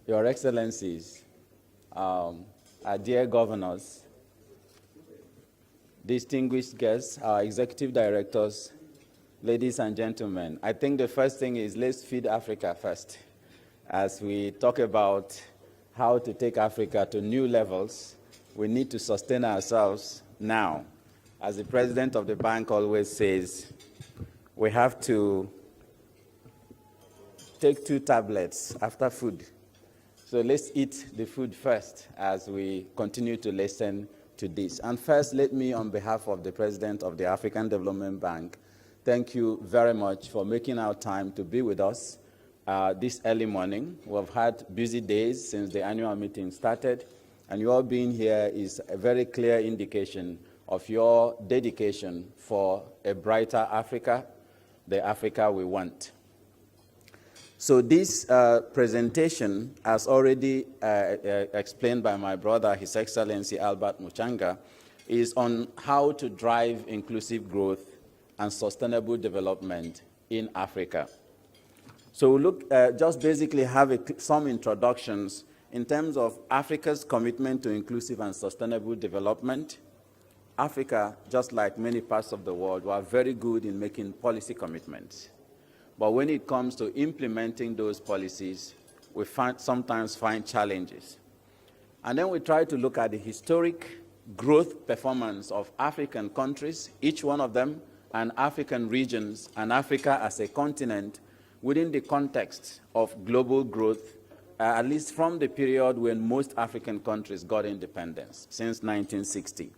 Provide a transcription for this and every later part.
Your Excellencies, our dear governors, distinguished guests, our executive directors, ladies and gentlemen, I think the first thing is let's feed Africa first. As we talk about how to take Africa to new levels, we need to sustain ourselves now. As the president of the bank always says, we have to take 2 tablets after food. So let's eat the food first as we continue to listen to this. And first, let me, on behalf of the president of the African Development Bank, thank you very much for making our time to be with us this early morning. We've had busy days since the annual meeting started, and your being here is a very clear indication of your dedication for a brighter Africa, the Africa we want. So this presentation, as already explained by my brother, His Excellency Albert Muchanga, is on how to drive inclusive growth and sustainable development in Africa. So we'll look, just basically have some introductions in terms of Africa's commitment to inclusive and sustainable development. Africa, just like many parts of the world, we are very good in making policy commitments. But when it comes to implementing those policies, we sometimes find challenges. And then we try to look at the historic growth performance of African countries, each one of them, and African regions, and Africa as a continent within the context of global growth, at least from the period when most African countries got independence, since 1960.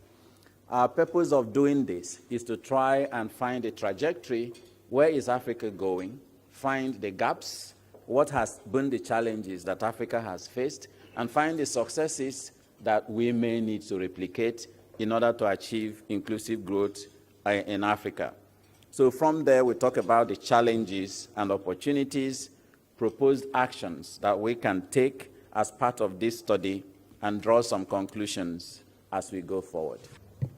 Our purpose of doing this is to try and find a trajectory. Where is Africa going? Find the gaps, what has been the challenges that Africa has faced, and find the successes that we may need to replicate in order to achieve inclusive growth in Africa. So from there, we talk about the challenges and opportunities, proposed actions that we can take as part of this study, and draw some conclusions as we go forward.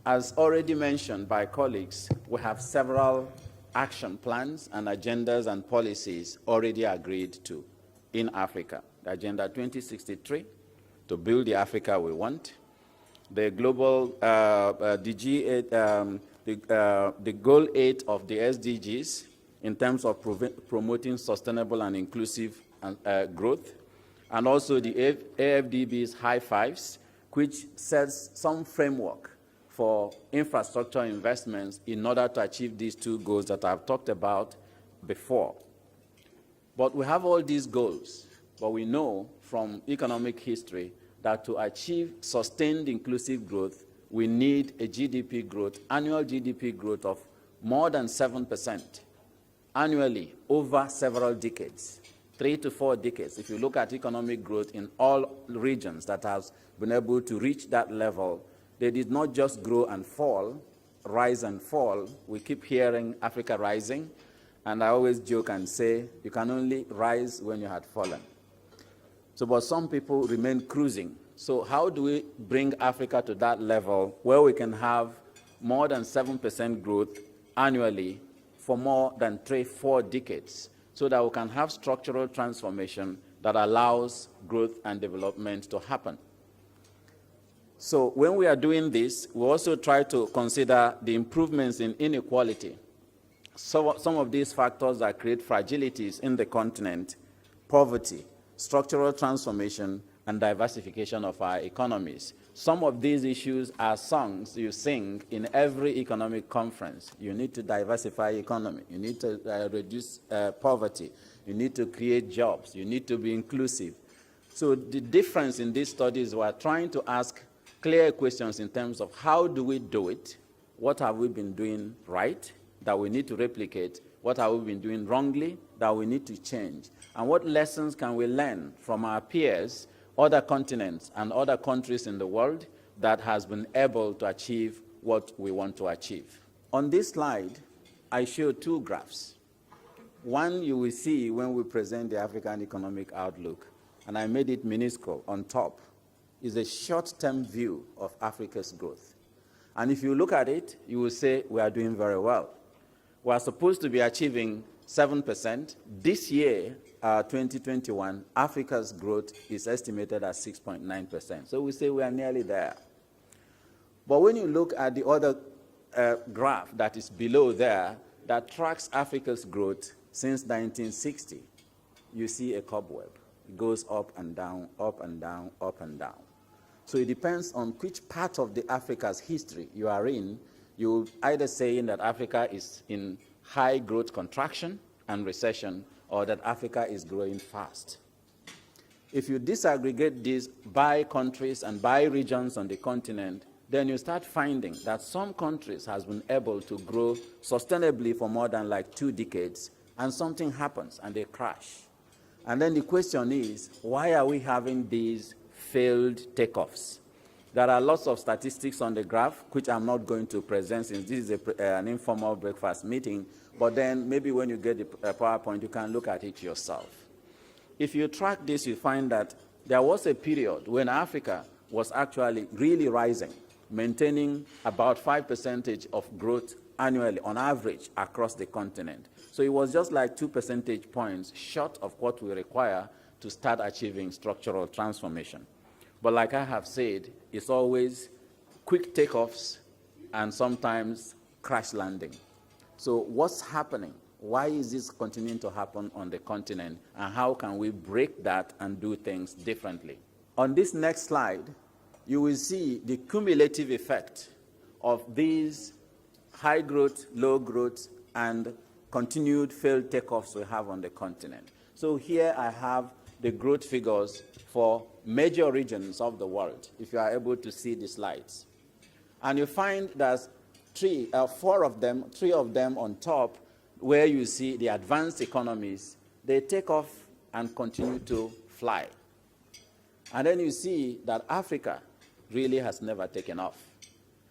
As already mentioned by colleagues, we have several action plans and agendas and policies already agreed to in Africa. The Agenda 2063, to build the Africa we want. The global, the G8, the goal 8 of the SDGs in terms of promoting sustainable and inclusive growth. And also the AFDB's high fives, which sets some framework for infrastructure investments in order to achieve these 2 goals that I've talked about before. But we have all these goals, but we know from economic history that to achieve sustained inclusive growth, we need a GDP growth, annual GDP growth of more than 7% annually over several decades, 3 to 4 decades. If you look at economic growth in all regions that has been able to reach that level, they did not just grow and fall, rise and fall. We keep hearing Africa rising, and I always joke and say, you can only rise when you had fallen. So, but some people remain cruising. So how do we bring Africa to that level where we can have more than 7% growth annually for more than 3-4 decades, so that we can have structural transformation that allows growth and development to happen? So when we are doing this, we also try to consider the improvements in inequality. So some of these factors that create fragilities in the continent: poverty, structural transformation, and diversification of our economies. Some of these issues are songs you sing in every economic conference. You need to diversify economy. You need to reduce poverty. You need to create jobs. You need to be inclusive. So the difference in these studies, we are trying to ask clear questions in terms of how do we do it, what have we been doing right that we need to replicate, what have we been doing wrongly that we need to change, and what lessons can we learn from our peers, other continents and other countries in the world that has been able to achieve what we want to achieve. On this slide, I show 2 graphs. One you will see when we present the African Economic Outlook, and I made it minuscule on top, is a short-term view of Africa's growth. And if you look at it, you will say we are doing very well. We are supposed to be achieving 7%. This year, 2021, Africa's growth is estimated at 6.9%. So we say we are nearly there. But when you look at the other graph that is below there that tracks Africa's growth since 1960, you see a cobweb. It goes up and down, up and down, up and down. So it depends on which part of the Africa's history you are in. You're either saying that Africa is in high growth contraction and recession, or that Africa is growing fast. If you disaggregate these by countries and by regions on the continent, then you start finding that some countries has been able to grow sustainably for more than like 2 decades, and something happens and they crash. And then the question is, why are we having these failed takeoffs? There are lots of statistics on the graph, which I'm not going to present since this is an informal breakfast meeting, but then maybe when you get the PowerPoint, you can look at it yourself. If you track this, you find that there was a period when Africa was actually really rising, maintaining about 5% of growth annually on average across the continent. So it was just like 2 percentage points short of what we require to start achieving structural transformation. But like I have said, it's always quick takeoffs and sometimes crash landing. So what's happening? Why is this continuing to happen on the continent? And how can we break that and do things differently? On this next slide, you will see the cumulative effect of these high growth, low growth, and continued failed takeoffs we have on the continent. So here I have the growth figures for major regions of the world, if you are able to see the slides. And you find that 3 of them on top, where you see the advanced economies, they take off and continue to fly. And then you see that Africa really has never taken off.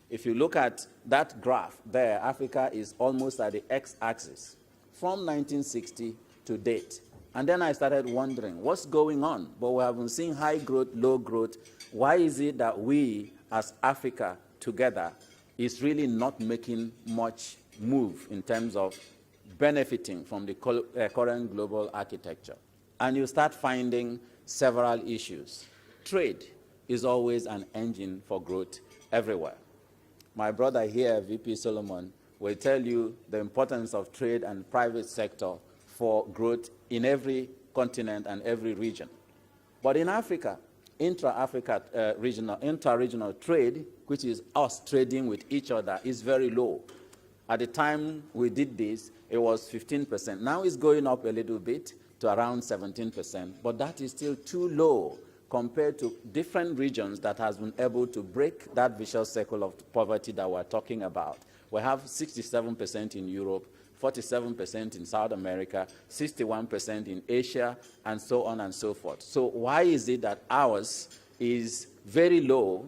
If you look at that graph there, Africa is almost at the x-axis from 1960 to date. And then I started wondering, what's going on? But we have been seeing high growth, low growth. Why is it that we, as Africa together, is really not making much move in terms of benefiting from the current global architecture? And you start finding several issues. Trade is always an engine for growth everywhere. My brother here, VP Solomon, will tell you the importance of trade and private sector for growth in every continent and every region. But in Africa, intra-regional trade, which is us trading with each other, is very low. At the time we did this, it was 15%. Now it's going up a little bit to around 17%, but that is still too low compared to different regions that has been able to break that vicious cycle of poverty that we're talking about. We have 67% in Europe, 47% in South America, 61% in Asia, and so on and so forth. So why is it that ours is very low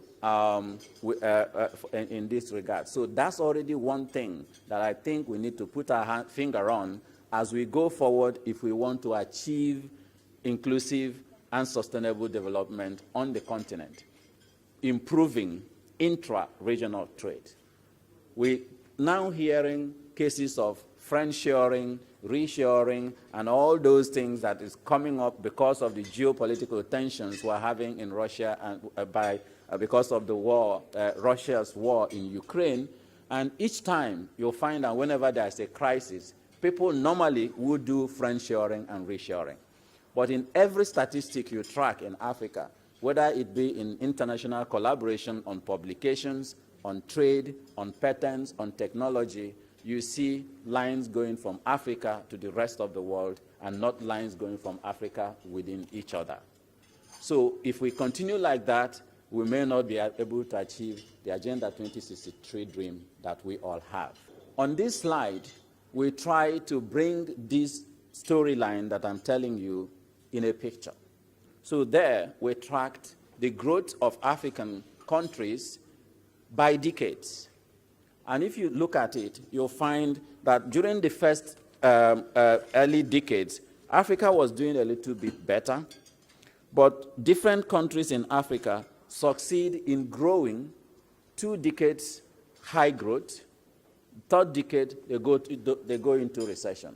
in this regard? So that's already one thing that I think we need to put our finger on as we go forward if we want to achieve inclusive and sustainable development on the continent, improving intra-regional trade. We're now hearing cases of friendshoring, reshoring, and all those things that is coming up because of the geopolitical tensions we're having in Russia and because of the war, Russia's war in Ukraine. And each time you'll find that whenever there's a crisis, people normally would do friendshoring and reshoring. But in every statistic you track in Africa, whether it be in international collaboration on publications, on trade, on patents, on technology, you see lines going from Africa to the rest of the world and not lines going from Africa within each other. So if we continue like that, we may not be able to achieve the Agenda 2063 dream that we all have. On this slide, we try to bring this storyline that I'm telling you in a picture. So there, we tracked the growth of African countries by decades. And if you look at it, you'll find that during the first early decades, Africa was doing a little bit better, but different countries in Africa succeed in growing 2 decades high growth. Third decade, they go into recession.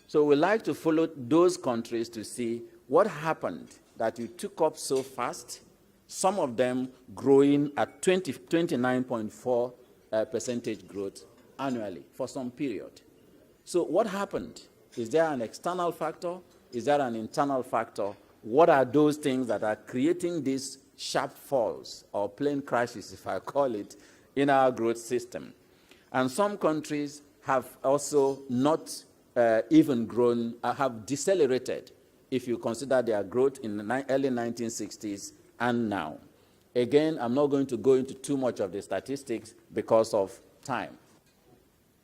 So we like to follow those countries to see what happened that you took up so fast, some of them growing at 29.4 percentage growth annually for some period. So what happened? Is there an external factor? Is there an internal factor? What are those things that are creating these sharp falls or plane crashes, if I call it, in our growth system? And some countries have also not even grown, have decelerated if you consider their growth in the early 1960s and now. Again, I'm not going to go into too much of the statistics because of time.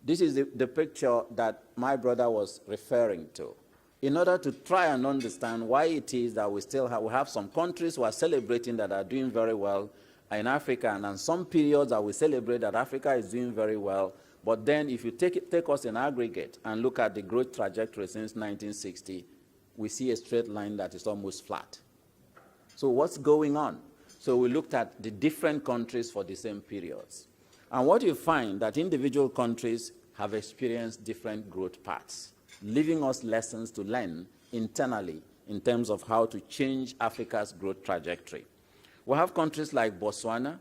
This is the picture that my brother was referring to. In order to try and understand why it is that we have some countries who are celebrating that are doing very well in Africa, and on some periods that we celebrate that Africa is doing very well. But then if you take us in aggregate and look at the growth trajectory since 1960, we see a straight line that is almost flat. So what's going on? So we looked at the different countries for the same periods. And what you find that individual countries have experienced different growth paths, leaving us lessons to learn internally in terms of how to change Africa's growth trajectory. We have countries like Botswana,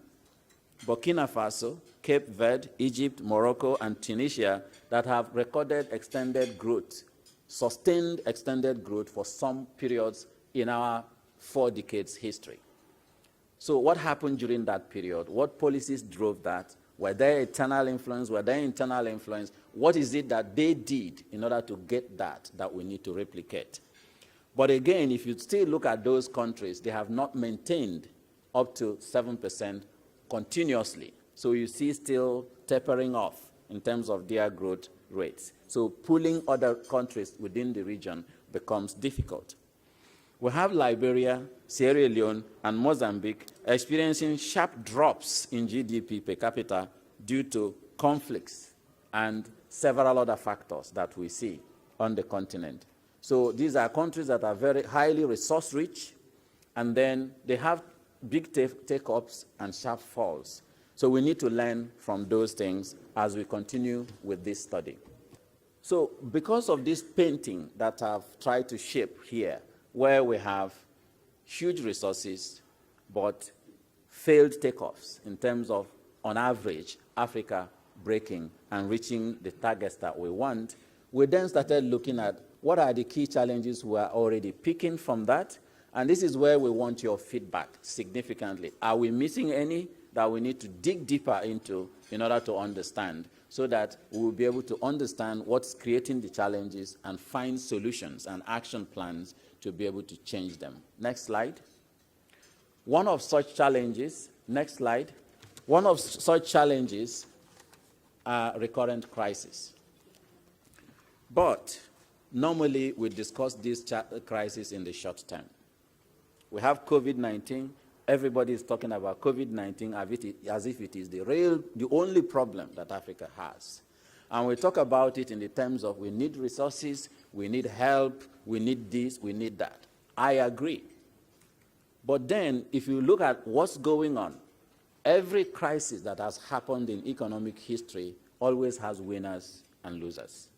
Burkina Faso, Cape Verde, Egypt, Morocco, and Tunisia that have recorded extended growth, sustained extended growth for some periods in our 4 decades history. So what happened during that period? What policies drove that? Were there external influence? Were there internal influence? What is it that they did in order to get that we need to replicate? But again, if you still look at those countries, they have not maintained up to 7% continuously. So you see still tapering off in terms of their growth rates. So pulling other countries within the region becomes difficult. We have Liberia, Sierra Leone, and Mozambique experiencing sharp drops in GDP per capita due to conflicts and several other factors that we see on the continent. So these are countries that are very highly resource-rich, and then they have big take-ups and sharp falls. So we need to learn from those things as we continue with this study. So because of this painting that I've tried to shape here, where we have huge resources but failed takeoffs in terms of, on average, Africa breaking and reaching the targets that we want, we then started looking at what are the key challenges we are already picking from that, and this is where we want your feedback significantly. Are we missing any that we need to dig deeper into in order to understand, so that we will be able to understand what's creating the challenges and find solutions and action plans to be able to change them. Next slide. One of such challenges, next slide. One of such challenges are recurrent crises. But normally we discuss this crisis in the short term. We have COVID-19. Everybody is talking about COVID-19 as if it is the only problem that Africa has. And we talk about it in the terms of we need resources, we need help, we need this, we need that. I agree. But then, if you look at what's going on, every crisis that has happened in economic history always has winners and losers.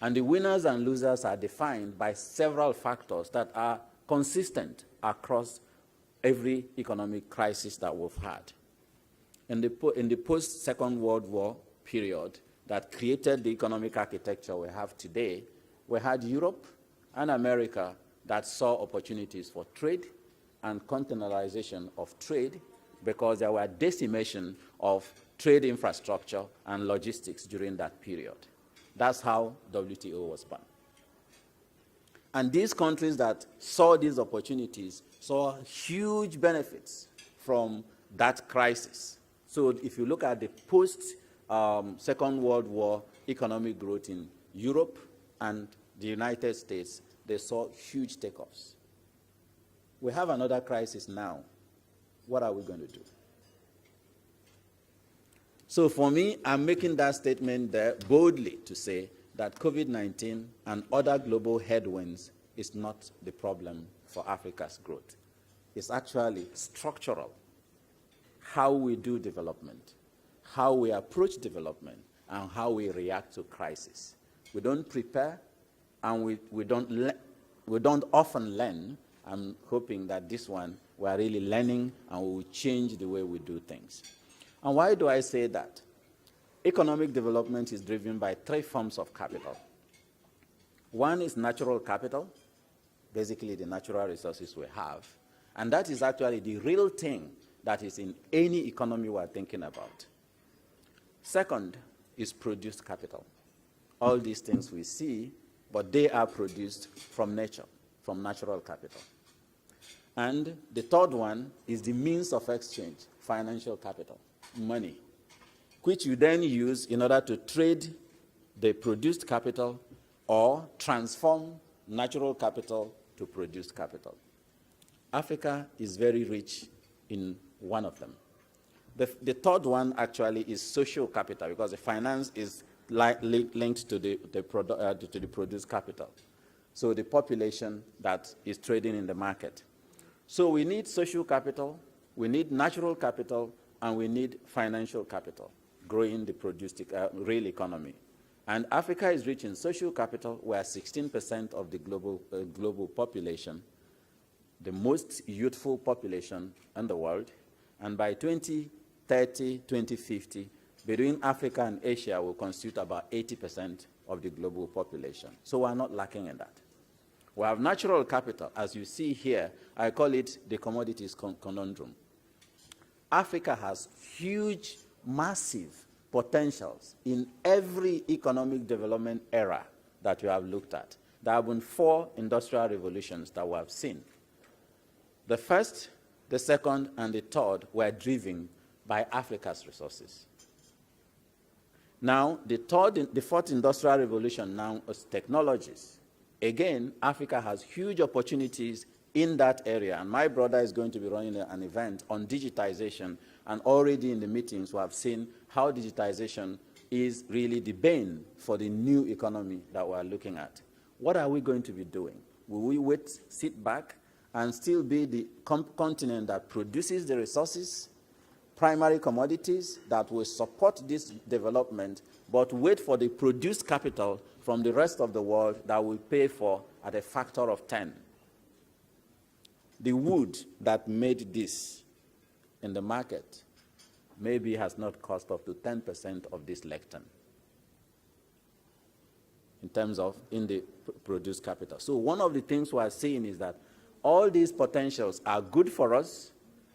And the winners and losers are defined by several factors that are consistent across every economic crisis that we've had. In the post-Second World War period that created the economic architecture we have today, we had Europe and America that saw opportunities for trade and containerization of trade because there were decimation of trade infrastructure and logistics during that period. That's how WTO was born. And these countries that saw these opportunities saw huge benefits from that crisis. So if you look at the post-Second World War economic growth in Europe and the United States, they saw huge takeoffs. We have another crisis now. What are we going to do? So for me, I'm making that statement there boldly to say that COVID-19 and other global headwinds is not the problem for Africa's growth. It's actually structural. How we do development, how we approach development, and how we react to crisis. We don't prepare, and we don't often learn. I'm hoping that this one, we are really learning and we will change the way we do things. And why do I say that? Economic development is driven by three forms of capital. One is natural capital, basically the natural resources we have, and that is actually the real thing that is in any economy we're thinking about. Second is produced capital. All these things we see, but they are produced from nature, from natural capital. And the third one is the means of exchange, financial capital, money, which you then use in order to trade the produced capital or transform natural capital to produced capital. Africa is very rich in one of them. The third one actually is social capital, because the finance is linked to the produced capital. So the population that is trading in the market. So we need social capital, we need natural capital, and we need financial capital, growing the produced real economy. And Africa is rich in social capital, where 16% of the global population, the most youthful population in the world, and by 2030, 2050, between Africa and Asia will constitute about 80% of the global population. So we're not lacking in that. We have natural capital, as you see here. I call it the Commodities Conundrum. Africa has huge, massive potentials in every economic development era that you have looked at. There have been 4 industrial revolutions that we have seen. The first, the second, and the third were driven by Africa's resources. Now, the fourth industrial revolution now is technologies. Again, Africa has huge opportunities in that area, and my brother is going to be running an event on digitization, and already in the meetings we have seen how digitization is really the bane for the new economy that we are looking at. What are we going to be doing? Will we sit back and still be the continent that produces the resources, primary commodities that will support this development, but wait for the produced capital from the rest of the world that will pay for at a factor of 10? The wood that made this in the market maybe has not cost up to 10% of this lectern in terms of in the produced capital. So one of the things we are seeing is that all these potentials are good for us,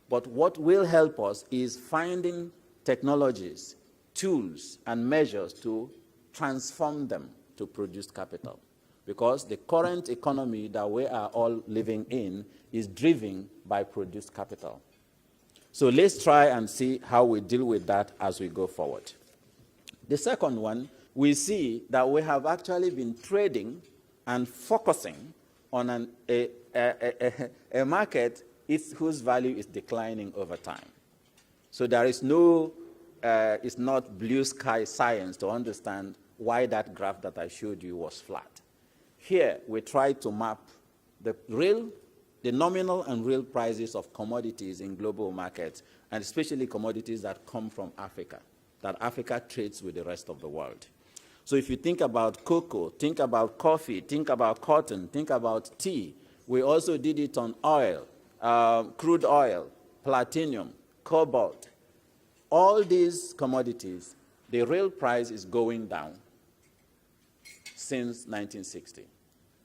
but what will help us is finding technologies, tools, and measures to transform them to produced capital. Because the current economy that we are all living in is driven by produced capital. So let's try and see how we deal with that as we go forward. The second one, we see that we have actually been trading and focusing on a market whose value is declining over time. So there is no, it's not blue sky science to understand why that graph that I showed you was flat. Here, we try to map the nominal and real prices of commodities in global markets, and especially commodities that come from Africa, that Africa trades with the rest of the world. So if you think about cocoa, think about coffee, think about cotton, think about tea. We also did it on oil, crude oil, platinum, cobalt. All these commodities, the real price is going down since 1960.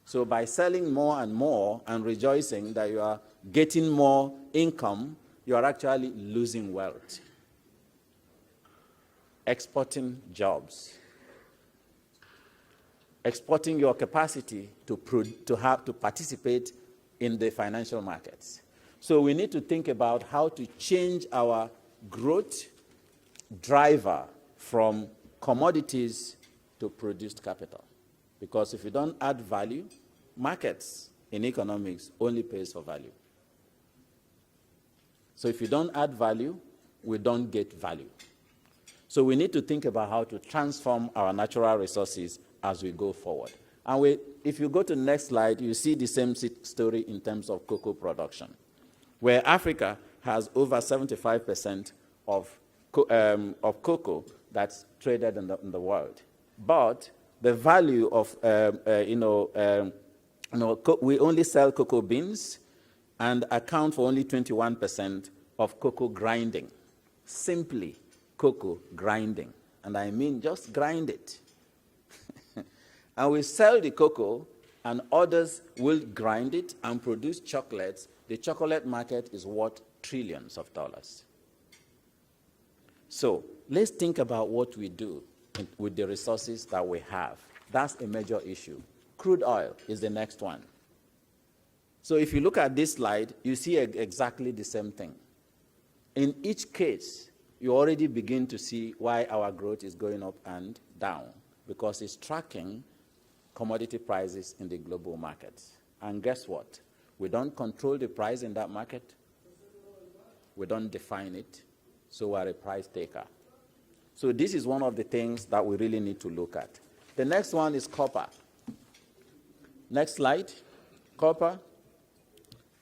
So by selling more and more and rejoicing that you are getting more income, you are actually losing wealth. Exporting jobs. Exporting your capacity to participate in the financial markets. So we need to think about how to change our growth driver from commodities to produced capital. Because if you don't add value, markets in economics only pays for value. So if you don't add value, we don't get value. So we need to think about how to transform our natural resources as we go forward. And if you go to the next slide, you see the same story in terms of cocoa production, where Africa has over 75% of cocoa that's traded in the world. But the value of, we only sell cocoa beans and account for only 21% of cocoa grinding. Simply cocoa grinding. And I mean just grind it. And we sell the cocoa, and others will grind it and produce chocolates. The chocolate market is worth trillions of dollars. So let's think about what we do with the resources that we have. That's a major issue. Crude oil is the next one. So if you look at this slide, you see exactly the same thing. In each case, you already begin to see why our growth is going up and down, because it's tracking commodity prices in the global markets. And guess what? We don't control the price in that market. We don't define it. So we're a price taker. So this is one of the things that we really need to look at. The next one is copper. Next slide. Copper.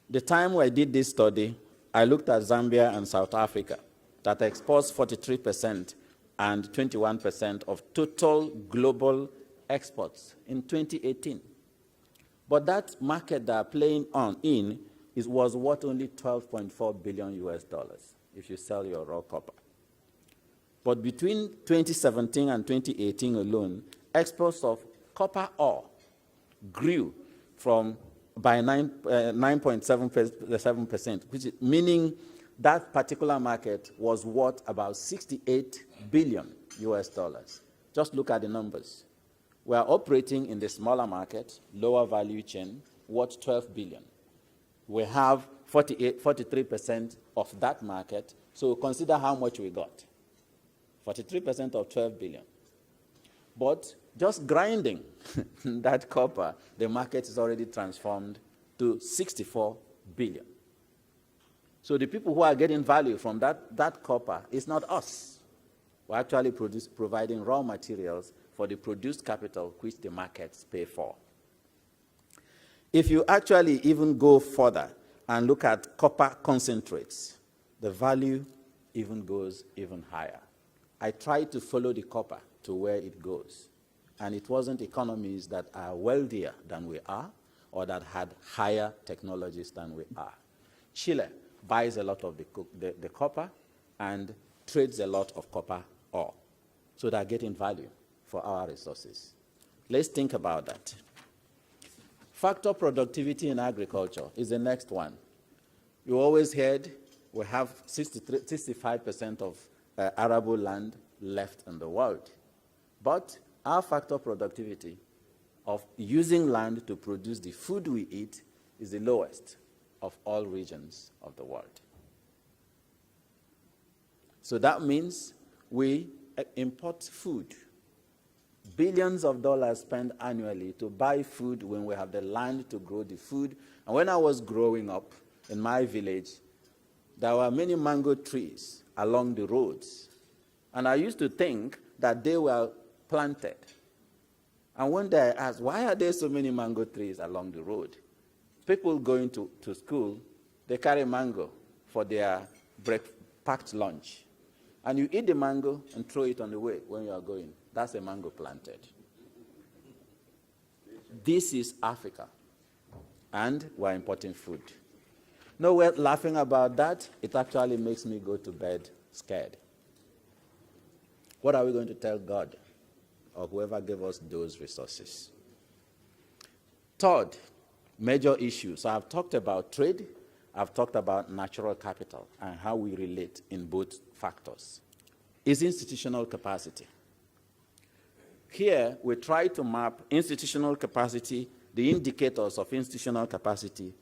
The time I did this study, I looked at Zambia and South Africa that exports 43% and 21% of total global exports in 2018. But that market that are playing was worth only $12.4 billion US dollars if you sell your raw copper. But between 2017 and 2018 alone, exports of copper ore grew by 9.7%, which is, meaning that particular market was worth about 68 billion US dollars. Just look at the numbers. We are operating in the smaller market, lower value chain, worth 12 billion. We have 43% of that market, so consider how much we got. 43% of 12 billion. But just grinding that copper, the market is already transformed to 64 billion. So the people who are getting value from that copper is not us. We're actually providing raw materials for the produced capital which the markets pay for. If you actually even go further and look at copper concentrates, the value even goes even higher. I tried to follow the copper to where it goes, and it wasn't economies that are wealthier than we are or that had higher technologies than we are. Chile buys a lot of the copper and trades a lot of copper ore, so they're getting value for our resources. Let's think about that. Factor productivity in agriculture is the next one. You always heard we have 65% of arable land left in the world. But our factor productivity of using land to produce the food we eat is the lowest of all regions of the world. So that means we import food. Billions of dollars spent annually to buy food when we have the land to grow the food. And when I was growing up in my village, there were many mango trees along the roads. And I used to think that they were planted. And one day I asked, why are there so many mango trees along the road? People going to school, they carry mango for their packed lunch. And you eat the mango and throw it on the way when you are going. That's a mango planted. This is Africa. And we're importing food. No, we're laughing about that. It actually makes me go to bed scared. What are we going to tell God or whoever gave us those resources? Third, major issue. So I've talked about trade. I've talked about natural capital and how we relate in both factors. Is institutional capacity. Here, we try to map institutional capacity, the indicators of institutional capacity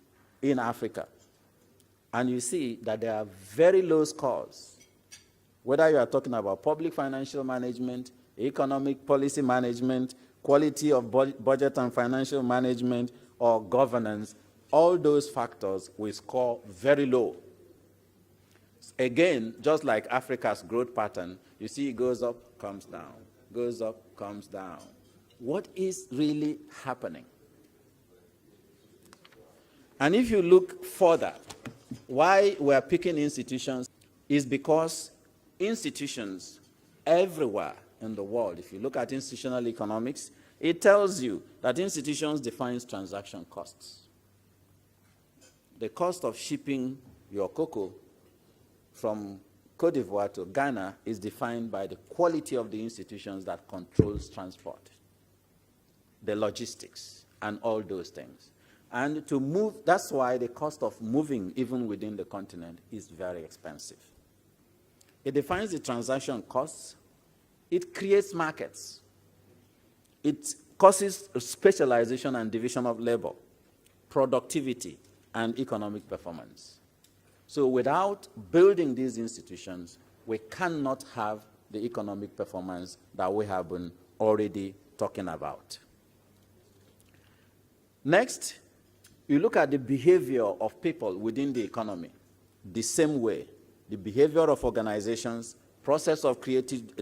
in Africa. And you see that there are very low scores. Whether you are talking about public financial management, economic policy management, quality of budget and financial management, or governance, all those factors will score very low. Again, just like Africa's growth pattern, you see it goes up, comes down, goes up, comes down. What is really happening? And if you look further, why we're picking institutions is because institutions everywhere in the world, if you look at institutional economics, It tells you that institutions define transaction costs. The cost of shipping your cocoa from Cote d'Ivoire to Ghana is defined by the quality of the institutions that controls transport, the logistics, and all those things. And to move, that's why the cost of moving even within the continent is very expensive. It defines the transaction costs. It creates markets. It causes specialization and division of labor, productivity, and economic performance. So without building these institutions, we cannot have the economic performance that we have been already talking about. Next, you look at the behavior of people within the economy. The same way, the behavior of organizations, process of creative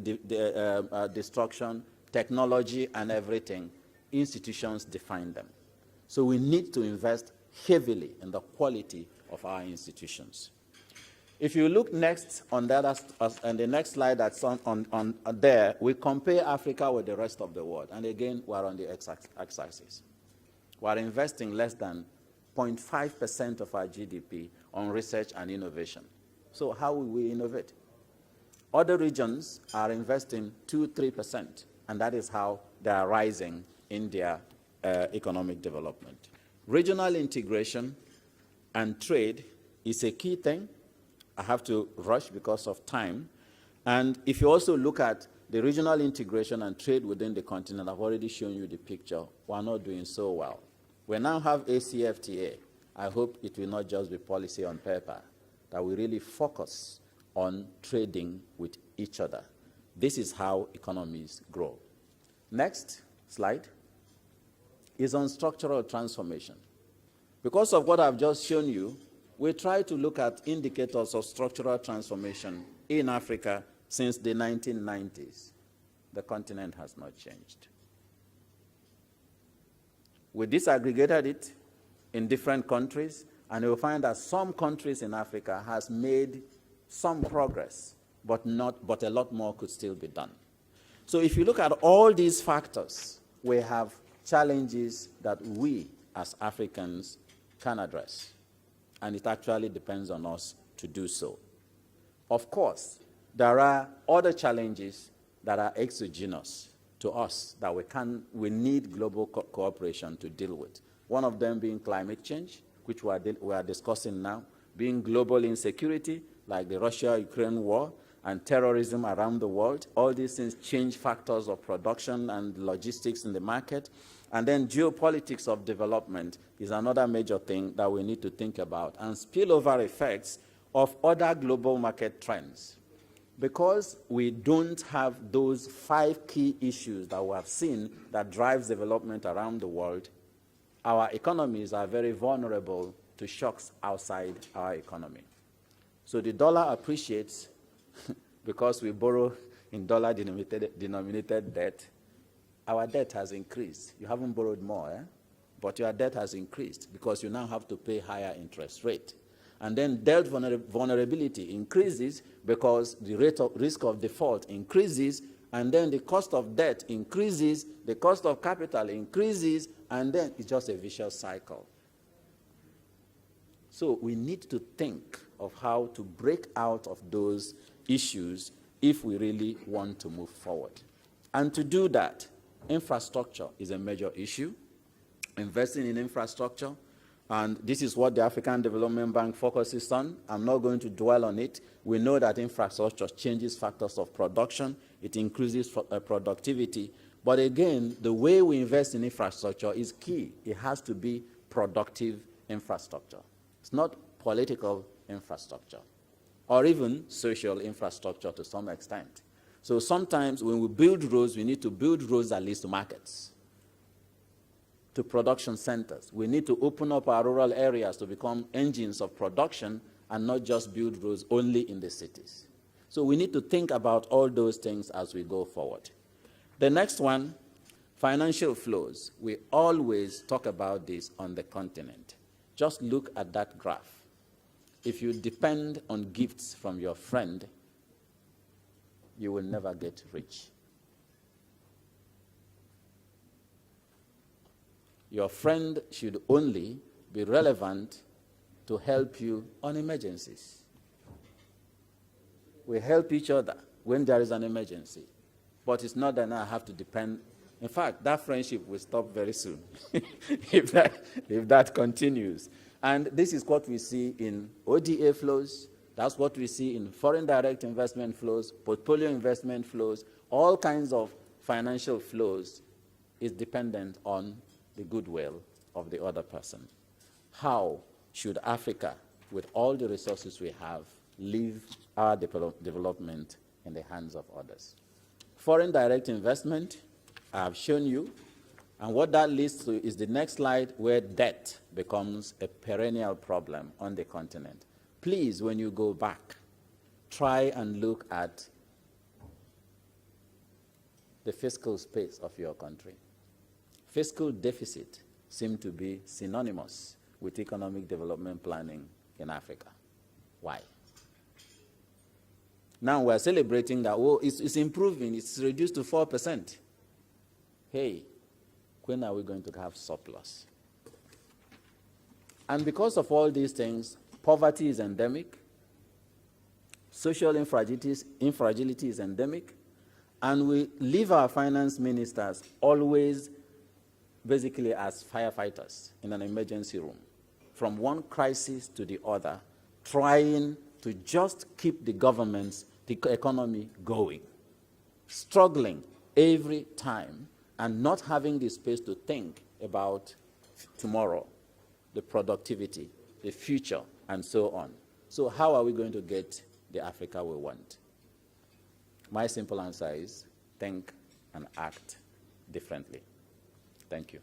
destruction, technology, and everything, institutions define them. So we need to invest heavily in the quality of our institutions. If you look next on that, and the next slide that's on there, we compare Africa with the rest of the world. And again, we're on the x-axis. We're investing less than 0.5% of our GDP on research and innovation. So how will we innovate? Other regions are investing 2-3%, and that is how they are rising in their economic development. Regional integration and trade is a key thing. I have to rush because of time. And if you also look at the regional integration and trade within the continent, I've already shown you the picture. We're not doing so well. We now have ACFTA. I hope it will not just be policy on paper, that we really focus on trading with each other. This is how economies grow. Next slide is on structural transformation. Because of what I've just shown you, we try to look at indicators of structural transformation in Africa since the 1990s. The continent has not changed. We disaggregated it in different countries, and you'll find that some countries in Africa has made some progress, but a lot more could still be done. So if you look at all these factors, we have challenges that we as Africans can address, and it actually depends on us to do so. Of course, there are other challenges that are exogenous to us that we need global cooperation to deal with. One of them being climate change, which we are discussing now, being global insecurity, like the Russia-Ukraine war, and terrorism around the world. All these things change factors of production and logistics in the market. And then geopolitics of development is another major thing that we need to think about, and spillover effects of other global market trends. Because we don't have those 5 key issues that we have seen that drives development around the world, our economies are very vulnerable to shocks outside our economy. So the dollar appreciates because we borrow in dollar-denominated debt. Our debt has increased. You haven't borrowed more, but your debt has increased because you now have to pay higher interest rate. And then debt vulnerability increases because the rate of risk of default increases, and then the cost of debt increases, the cost of capital increases, and then it's just a vicious cycle. So we need to think of how to break out of those issues if we really want to move forward. And to do that, infrastructure is a major issue. Investing in infrastructure, and this is what the African Development Bank focuses on. I'm not going to dwell on it. We know that infrastructure changes factors of production. It increases productivity. But again, the way we invest in infrastructure is key. It has to be productive infrastructure. It's not political infrastructure, or even social infrastructure to some extent. So sometimes when we build roads, we need to build roads that lead to markets, to production centers. We need to open up our rural areas to become engines of production and not just build roads only in the cities. So we need to think about all those things as we go forward. The next one, financial flows. We always talk about this on the continent. Just look at that graph. If you depend on gifts from your friend, you will never get rich. Your friend should only be relevant to help you on emergencies. We help each other when there is an emergency. But it's not that now I have to depend. In fact, that friendship will stop very soon if that continues. And this is what we see in ODA flows. That's what we see in foreign direct investment flows, portfolio investment flows. All kinds of financial flows is dependent on the goodwill of the other person. How should Africa, with all the resources we have, leave our development in the hands of others? Foreign direct investment, I have shown you, and what that leads to is the next slide, where debt becomes a perennial problem on the continent. Please, when you go back, try and look at the fiscal space of your country. Fiscal deficit seems to be synonymous with economic development planning in Africa. Why? Now we're celebrating that, oh, it's improving, it's reduced to 4%. Hey, when are we going to have surplus? And because of all these things, poverty is endemic, social infragility is endemic, and we leave our finance ministers always basically as firefighters in an emergency room, from one crisis to the other, trying to just keep the economy going, struggling every time, and not having the space to think about tomorrow, the productivity, the future, and so on. So how are we going to get the Africa we want? My simple answer is think and act differently. Thank you.